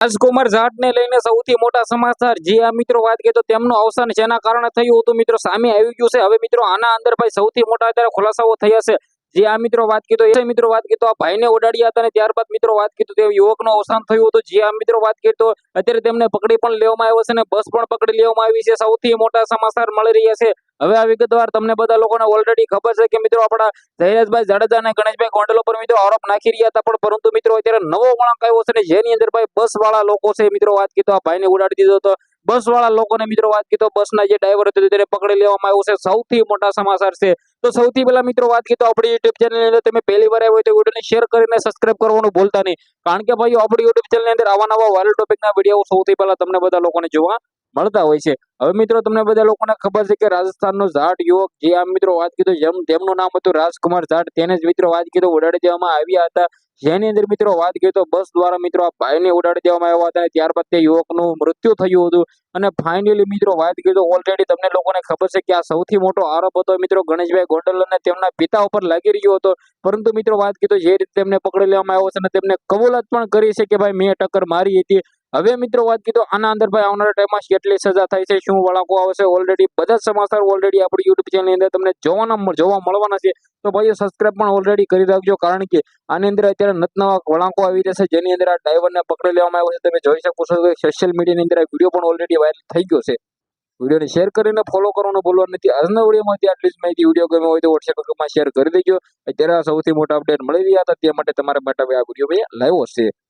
રાજકુમાર જાટને લઈને સૌથી મોટા સમાચાર જે આ મિત્રો વાત કરીએ તો તેમનું અવસાન જેના કારણે થયું હતું મિત્રો સામે આવી ગયું છે. હવે મિત્રો આના અંદર ભાઈ સૌથી મોટા અત્યારે ખુલાસાઓ થયા છે. જે આ મિત્રો વાત કીધો એ મિત્રો વાત કીધો આ ભાઈને ઉડાડ્યા હતા અને ત્યારબાદ મિત્રો વાત કીધું તે યુવકનું અવસાન થયું હતું. જે આ મિત્રો વાત કરી તો અત્યારે તેમને પકડી પણ લેવામાં આવ્યો છે અને બસ પણ પકડી લેવામાં આવી છે. સૌથી મોટા સમાચાર મળી રહ્યા છે. હવે આ વિગતવાર તમને બધા લોકોને ઓલરેડી ખબર છે કે મિત્રો આપણા ધૈર્યભાઈ જાડેજા અને ગણેશભાઈ ગોંડલ પર મિત્રો આરોપ નાખી રહ્યા હતા, પણ પરંતુ મિત્રો અત્યારે નવો વળાંક આવ્યો છે જેની અંદર ભાઈ બસ વાળા લોકો છે મિત્રો વાત કીધો આ ભાઈને ઉડાડી દીધો હતો. બસ વાળા લોકોને મિત્રો વાત કીધો બસના જે ડ્રાઈવર હતો તેને પકડી લેવામાં આવ્યો છે. સૌથી મોટા સમાચાર છે. તો સૌથી પહેલા મિત્રો વાત કીધો આપણી યુટ્યુબ ચેનલ ની અંદર તમે પહેલી વાર આવ્યો તો વિડીયોને શેર કરીને સબસ્ક્રાઇબ કરવાનું ભૂલતા નહીં, કારણ કે ભાઈ આપણી યુટ્યુબ ચેનલ ની અંદર આવા નવા વાયરલ ટોપિકના વિડીયો સૌથી પહેલા તમને બધા લોકોને જોવા મળતા હોય છે. હવે મિત્રો તમને બધા લોકોને ખબર છે કે રાજસ્થાનનો જાટ યુવક જે આ મિત્રો વાત કીધો જેમનું નામ હતું રાજકુમાર જાટ, તેને જ મિત્રો વાત કીધો ઉડાડી દેવામાં આવ્યા હતા. જેની અંદર મિત્રો વાત કરીએ તો બસ દ્વારા મિત્રો આ ભાઈને ઉડાડી દેવામાં આવ્યા હતા અને ત્યારબાદ તે યુવકનું મૃત્યુ થયું હતું. અને ફાઇનલી મિત્રો વાત કરીએ તો ઓલરેડી તમને લોકોને ખબર છે કે આ સૌથી મોટો આરોપ હતો મિત્રો ગણેશભાઈ ગોંડલ અને તેમના પિતા ઉપર લાગી રહ્યો હતો. પરંતુ મિત્રો વાત કરીએ તો જે રીતે તેમને પકડી લેવામાં આવ્યો છે અને તેમને કબૂલાત પણ કરી છે કે ભાઈ મેં ટક્કર મારી હતી. હવે મિત્રો વાત કીધો આના અંદર ભાઈ આવનારા ટાઈમમાં કેટલી સજા થાય છે, શું વળાંકો આવશે, ઓલરેડી બધા સમાચાર ઓલરેડી આપણી યુટ્યુબ ચેનલની અંદર તમને જોવા મળવાના છે. તો ભાઈઓ સબસ્ક્રાઇબ પણ ઓલરેડી કરી રાખજો, કારણ કે આની અંદર અત્યારે નવા વળાંકો આવી જશે જેની અંદર આ ડ્રાઈવરને પકડી લેવામાં આવ્યો છે. તમે જોઈ શકો છો કે સોશિયલ મીડિયાની અંદર આ વિડીયો પણ ઓલરેડી વાયરલ થઈ ગયો છે. વિડીયોને શેર કરીને ફોલો કરવાનું ભૂલવાનું નથી. આજના વિડીયોમાં આટલી જ માહિતી. વિડીયો ગમે હોય તો વોટ્સએપ ગ્રુપમાં શેર કરી દેજો. અત્યારે સૌથી મોટા અપડેટ મળી રહ્યા હતા તે માટે તમારા માટે આ વિડીયો લાવ્યો છે.